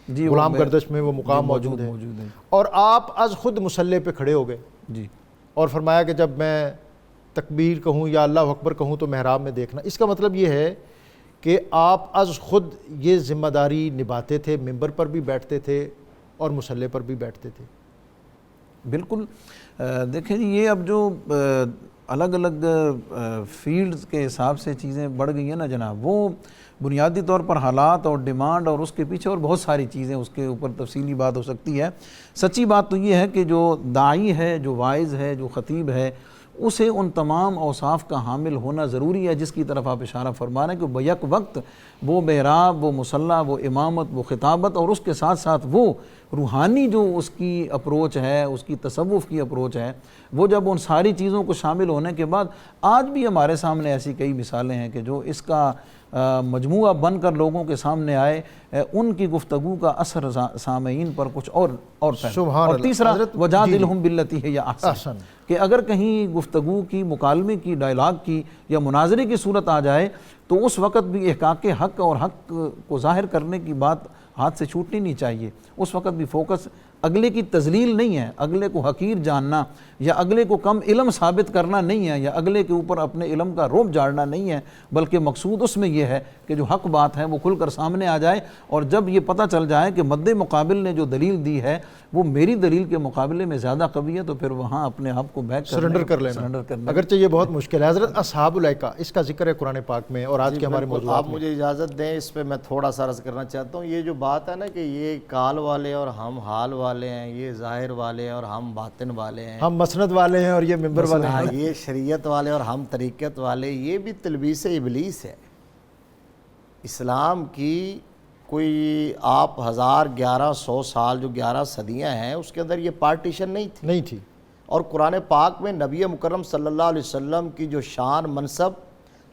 Speaker 2: غلام گردش میں وہ مقام موجود ہے، اور آپ از خود مصلی پہ کھڑے ہو گئے
Speaker 4: جی،
Speaker 2: اور فرمایا کہ جب میں تکبیر کہوں یا اللہ اکبر کہوں تو محراب میں دیکھنا. اس کا مطلب یہ ہے کہ آپ از خود یہ ذمہ داری نبھاتے تھے، ممبر پر بھی بیٹھتے تھے اور مصلی پر بھی بیٹھتے تھے.
Speaker 4: بالکل. دیکھیں جی، یہ اب جو الگ الگ فیلڈز کے حساب سے چیزیں بڑھ گئی ہیں نا جناب، وہ بنیادی طور پر حالات اور ڈیمانڈ اور اس کے پیچھے اور بہت ساری چیزیں، اس کے اوپر تفصیلی بات ہو سکتی ہے. سچی بات تو یہ ہے کہ جو داعی ہے، جو واعظ ہے، جو خطیب ہے، اسے ان تمام اوصاف کا حامل ہونا ضروری ہے جس کی طرف آپ اشارہ فرما رہے ہیں کہ بیک وقت وہ محراب، وہ مصلی، وہ امامت، وہ خطابت، اور اس کے ساتھ ساتھ وہ روحانی جو اس کی اپروچ ہے، اس کی تصوف کی اپروچ ہے، وہ جب ان ساری چیزوں کو شامل ہونے کے بعد آج بھی ہمارے سامنے ایسی کئی مثالیں ہیں کہ جو اس کا مجموعہ بن کر لوگوں کے سامنے آئے، ان کی گفتگو کا اثر سامعین پر کچھ اور
Speaker 2: سبحان
Speaker 4: اور تیسرا وجادلہم باللتی ہی احسن، کہ اگر کہیں گفتگو کی، مکالمے کی، ڈائلاگ کی یا مناظرے کی صورت آ جائے تو اس وقت بھی احقاق حق اور حق کو ظاہر کرنے کی بات ہاتھ سے چھوٹنی نہیں چاہیے. اس وقت بھی فوکس اگلے کی تذلیل نہیں ہے، اگلے کو حقیر جاننا یا اگلے کو کم علم ثابت کرنا نہیں ہے، یا اگلے کے اوپر اپنے علم کا رعب جھاڑنا نہیں ہے، بلکہ مقصود اس میں یہ ہے کہ جو حق بات ہے وہ کھل کر سامنے آ جائے. اور جب یہ پتہ چل جائے کہ مد مقابل نے جو دلیل دی ہے وہ میری دلیل کے مقابلے میں زیادہ قوی ہے، تو پھر وہاں اپنے آپ کو بیک
Speaker 2: سرنڈر کر لینا، اگرچہ یہ بہت مشکل ہے. حضرت اصحاب الایکہ، اس کا ذکر ہے قرآن پاک میں اور آج کے ہمارے موضوعات
Speaker 3: آپ مجھے اجازت دیں، اس پہ میں تھوڑا سا عرض کرنا چاہتا ہوں. یہ جو بات ہے نا کہ یہ کال والے اور ہم حال والے ہیں، یہ ظاہر والے اور ہم باطن والے ہیں،
Speaker 2: ہم مسند والے ہیں اور یہ ممبر والے ہیں،
Speaker 3: یہ شریعت والے اور ہم طریقت والے، یہ بھی تلبیس ابلیس ہے. اسلام کی کوئی آپ 1100 سال جو 11 صدیاں ہیں اس کے اندر یہ پارٹیشن نہیں تھی. اور قرآن پاک میں نبی مکرم صلی اللہ علیہ وسلم کی جو شان منصب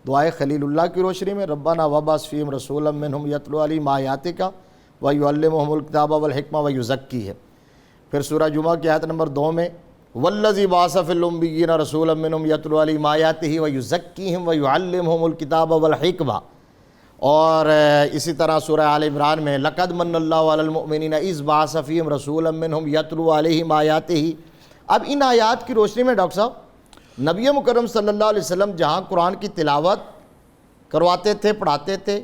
Speaker 3: دعائے خلیل اللہ کی روشنی میں ربنا وبعث فیہم رسولا منہم یتلو علیہم آیاتک ویعلمہم الکتاب والحکمہ ویزکی ہے. پھر سورہ جمعہ کی آیت نمبر 2 میں والذی بعث فی الامین رسولا منہم یتلو علیہم آیاتہ ویزکیہم ویعلمہم الکتاب والحکمہ. اور اسی طرح سورہ آل عمران میں لقد من اللہ علی المؤمنین اذ بعث فیہم رسولا منہم یتلو علیہم آیاتہ. اب ان آیات کی روشنی میں ڈاکٹر صاحب نبی مکرم صلی اللہ علیہ وسلم جہاں قرآن کی تلاوت کرواتے تھے، پڑھاتے تھے،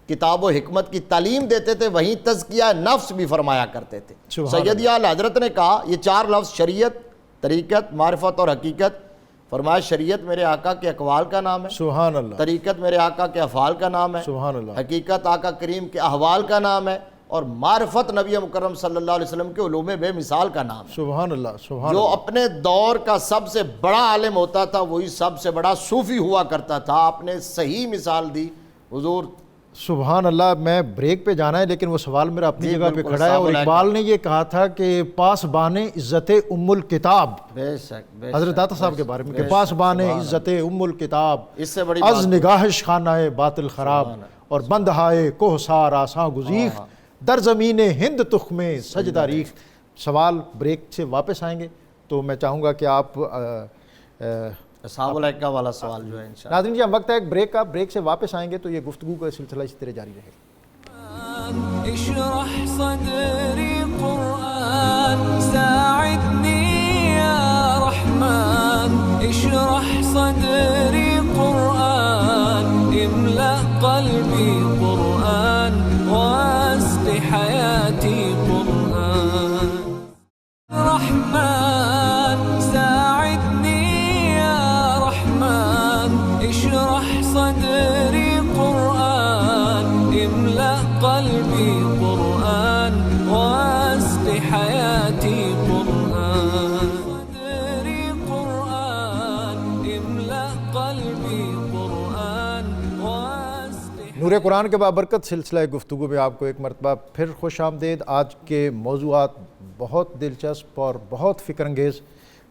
Speaker 3: کتاب و حکمت کی تعلیم دیتے تھے، وہیں تزکیہ نفس بھی فرمایا کرتے تھے. سید اعلی حضرت نے کہا یہ 4 لفظ شریعت، طریقت، معرفت اور حقیقت. فرمایا شریعت میرے آقا کے اقوال کا نام ہے،
Speaker 2: سبحان اللہ.
Speaker 3: طریقت میرے آقا کے افعال کا نام ہے،
Speaker 2: سبحان اللہ.
Speaker 3: حقیقت آقا کریم کے احوال کا نام ہے، اور معرفت نبی مکرم صلی اللہ علیہ وسلم کے علوم بے مثال کا نام ہے.
Speaker 2: سبحان اللہ. سبحان
Speaker 3: جو اپنے دور کا سب سے بڑا عالم ہوتا تھا وہی سب سے بڑا صوفی ہوا کرتا تھا. آپ نے صحیح مثال دی، حضور
Speaker 2: سبحان اللہ. میں بریک پہ جانا ہے لیکن وہ سوال میرا اپنی
Speaker 3: جی
Speaker 2: جگہ پہ
Speaker 3: بالکل،
Speaker 2: کھڑا ہے. اور
Speaker 3: صاحب
Speaker 2: اقبال نے یہ کہا تھا کہ پاسبان عزت ام الکتاب،
Speaker 3: بے شک بے
Speaker 2: حضرت
Speaker 3: شک،
Speaker 2: عطا صاحب کے بارے میں، کہ
Speaker 3: بے شک،
Speaker 2: پاسبان
Speaker 3: سبحان
Speaker 2: عزت ام الکتاب،
Speaker 3: اس سے بڑی
Speaker 2: از
Speaker 3: بات
Speaker 2: نگاہش خانہ باطل خراب، اور بندہائے کوہسار آساں گزیخ، در زمین ہند تخم سجدہ ریخ. سوال بریک سے واپس آئیں گے تو میں چاہوں گا کہ آپ
Speaker 3: اصحاب الایکہ والا سوال جو ہے انشاءاللہ.
Speaker 2: ناظرین جی اب وقت ہے ایک بریک کا. بریک سے واپس آئیں گے تو یہ گفتگو کا سلسلہ اسی طرح جاری رہے گا.
Speaker 1: اشرح صدري قرآن ساعدني يا رحمن اشرح صدري قرآن املأ قلبي قرآن واسق حياتي قرآن رحمن ساعدني يا رحمن اشرح صدري قرآن املأ قلبي قرآن واسق حياتي قرآن صدري قرآن املأ قلبي قرآن واسق.
Speaker 2: نور قرآن کے بابرکت سلسلہ گفتگو میں آپ کو ایک مرتبہ پھر خوش آمدید. آج کے موضوعات بہت دلچسپ اور بہت فکر انگیز.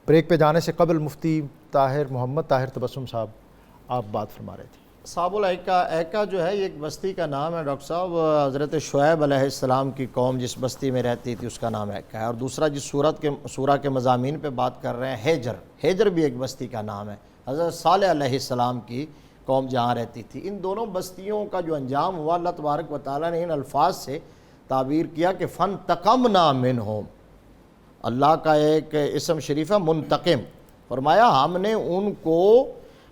Speaker 2: بریک پہ جانے سے قبل مفتی محمد طاہر تبسم صاحب آپ بات فرما رہے تھے.
Speaker 3: اصحاب الایکہ، ایکا جو ہے یہ ایک بستی کا نام ہے ڈاکٹر صاحب. حضرت شعیب علیہ السلام کی قوم جس بستی میں رہتی تھی اس کا نام ایکا ہے. اور دوسرا جس سورہ کے مضامین پہ بات کر رہے ہیں ہیجر بھی ایک بستی کا نام ہے. حضرت صالح علیہ السلام کی قوم جہاں رہتی تھی. ان دونوں بستیوں کا جو انجام ہوا اللہ تبارک و تعالیٰ نے ان الفاظ سے تعبیر کیا کہ فانتقمنا منہم. اللہ کا ایک اسم شریف ہے منتقم. فرمایا ہم نے ان کو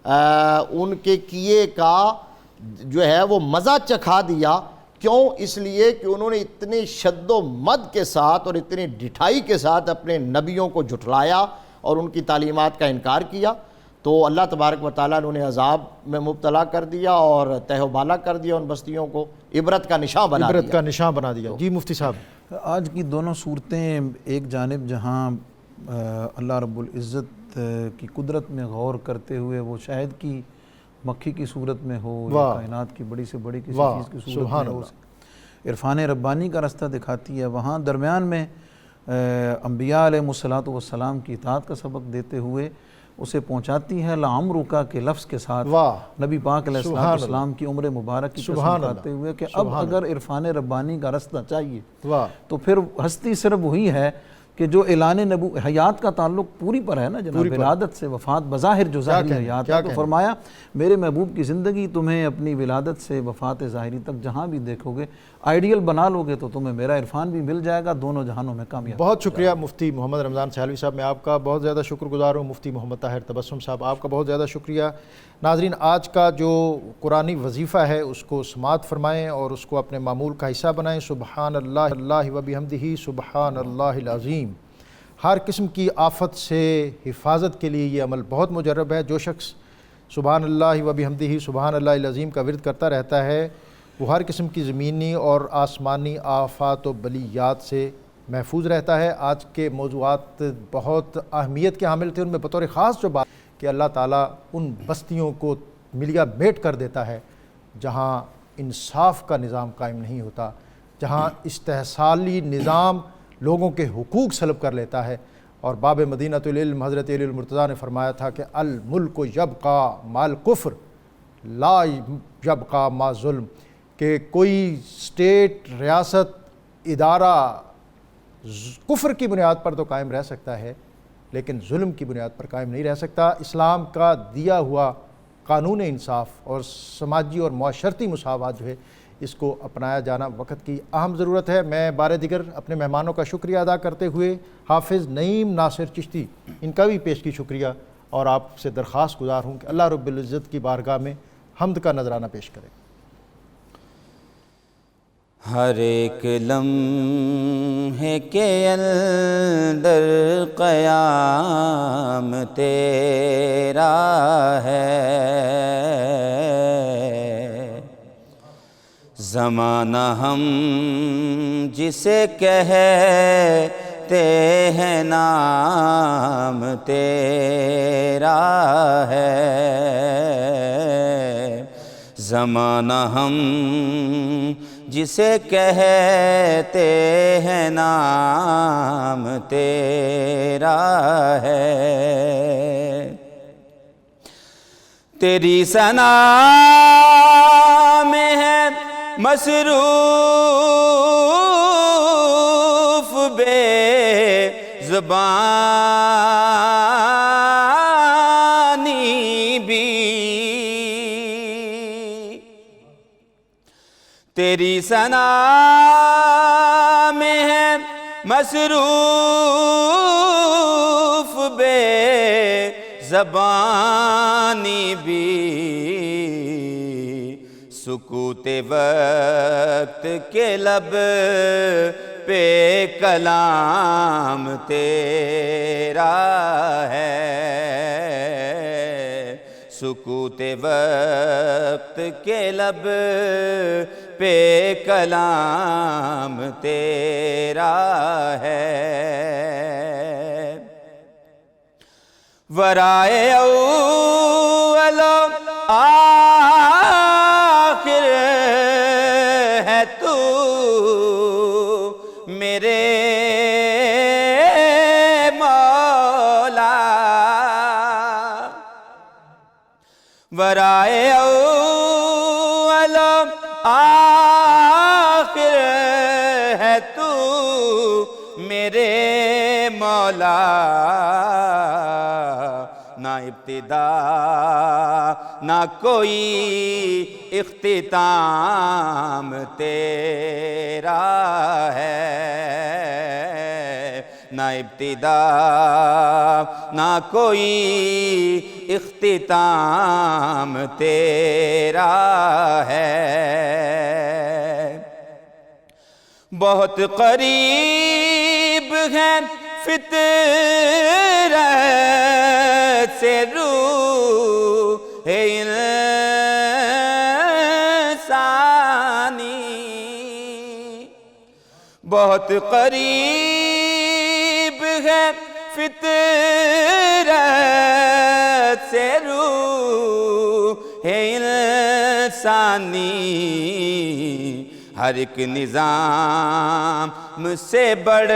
Speaker 3: ان کے کیے کا جو ہے وہ مزہ چکھا دیا. کیوں؟ اس لیے کہ انہوں نے اتنی شد و مد کے ساتھ اور اتنی ڈٹھائی کے ساتھ اپنے نبیوں کو جھٹلایا اور ان کی تعلیمات کا انکار کیا. تو اللہ تبارک و تعالیٰ نے انہیں عذاب میں مبتلا کر دیا اور تہ و بالا کر دیا. ان بستیوں کو عبرت کا نشان بنا دیا.
Speaker 2: عبرت کا نشان بنا دیا. جی مفتی صاحب.
Speaker 4: آج کی دونوں صورتیں ایک جانب جہاں اللہ رب العزت کی قدرت میں غور کرتے ہوئے وہ شاہد کی مکھی کی صورت میں ہو یا کائنات کی بڑی سے بڑی کسی چیز کی صورت میں ہو، عرفان ربانی کا رستہ دکھاتی ہے. وہاں درمیان میں انبیاء علیہ السلام کی اطاعت کا سبق دیتے ہوئے اسے پہنچاتی ہے لعمرک کے لفظ کے ساتھ نبی پاک علیہ السلام کی عمر مبارک کی قسم کھاتے ہوئے کہ اب اگر عرفان ربانی کا رستہ چاہیے تو پھر ہستی صرف وہی ہے کہ جو اعلان حیات کا تعلق پوری پر ہے نا جناب، ولادت سے وفات بظاہر جو ظاہری حیات ہے. تو فرمایا میرے محبوب کی زندگی تمہیں اپنی ولادت سے وفات ظاہری تک جہاں بھی دیکھو گے آئیڈیل بنا لو گے تو تمہیں میرا عرفان بھی مل جائے گا، دونوں جہانوں میں کامیاب.
Speaker 2: بہت شکریہ مفتی محمد رمضان سہلوی صاحب. میں آپ کا بہت زیادہ شکر گزار ہوں. مفتی محمد طاہر تبسم صاحب آپ کا بہت زیادہ شکریہ. ناظرین آج کا جو قرآنی وظیفہ ہے اس کو سماعت فرمائیں اور اس کو اپنے معمول کا حصہ بنائیں. سبحان اللہ و بحمدہ سبحان اللہ العظیم. ہر قسم کی آفت سے حفاظت کے لیے یہ عمل بہت مجرب ہے. جو شخص سبحان اللہ و بحمدہ سبحان اللہ العظیم کا ورد کرتا رہتا ہے وہ ہر قسم کی زمینی اور آسمانی آفات و بلیات سے محفوظ رہتا ہے. آج کے موضوعات بہت اہمیت کے حامل تھے. ان میں بطور خاص جو بات کہ اللہ تعالیٰ ان بستیوں کو ملیا میٹ کر دیتا ہے جہاں انصاف کا نظام قائم نہیں ہوتا، جہاں استحصالی نظام لوگوں کے حقوق سلب کر لیتا ہے. اور باب مدینۃ العلم حضرت علی المرتضیٰ نے فرمایا تھا کہ الملک یبقی مال کفر لا یبقی ما ظلم، کہ کوئی اسٹیٹ، ریاست، ادارہ کفر کی بنیاد پر تو قائم رہ سکتا ہے لیکن ظلم کی بنیاد پر قائم نہیں رہ سکتا. اسلام کا دیا ہوا قانون انصاف اور سماجی اور معاشرتی مساوات جو ہے اس کو اپنایا جانا وقت کی اہم ضرورت ہے. میں بار دیگر اپنے مہمانوں کا شکریہ ادا کرتے ہوئے حافظ نعیم ناصر چشتی ان کا بھی پیش کی شکریہ اور آپ سے درخواست گزار ہوں کہ اللہ رب العزت کی بارگاہ میں حمد کا نذرانہ پیش کریں.
Speaker 5: ہر ایک لمحے کے اندر قیام تیرا ہے، زمانہ ہم جسے کہتے ہیں نام تیرا ہے، زمانہ ہم جسے کہتے ہیں نام تیرا ہے، تیری ثنا میں ہے مصروف بے زبانی بھی، تیری ثنا میں ہے مصروف بے زبانی بھی، سکوت وقت کے لب پہ کلام تیرا ہے، سکوت وقت کے لب پہ کلام تیرا ہے، ورائے اول آخر ہے تو میرے مولا، ورائے اول آخر ہے تو میرے مولا، نہ ابتدا نہ کوئی اختتام تیرا ہے، نہ ابتدا نہ کوئی اختتام تیرا ہے، بہت قریب ہے فطرت سے روح انسانی، بہت قریب ہے فطرت سے روح انسانی، ہر ایک نظام سے بڑھ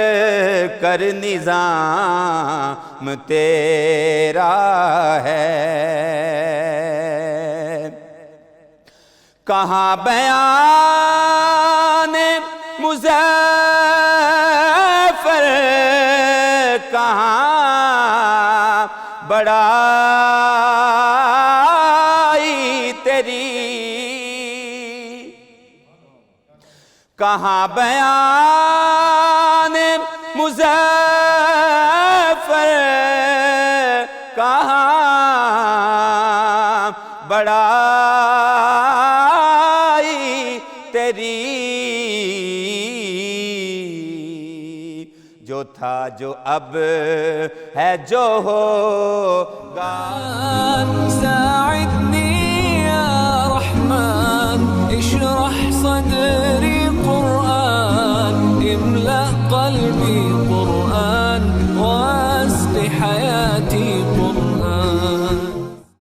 Speaker 5: کر نظام تیرا ہے، کہاں بیان مظفر، کہاں بڑائی تیری، کہاں بیان مظفر، کہاں بڑائی تیری، جو تھا جو اب ہے جو ہوگا،
Speaker 1: ساعدني يا رحمن اشرح صدري قرآن املأ قلبي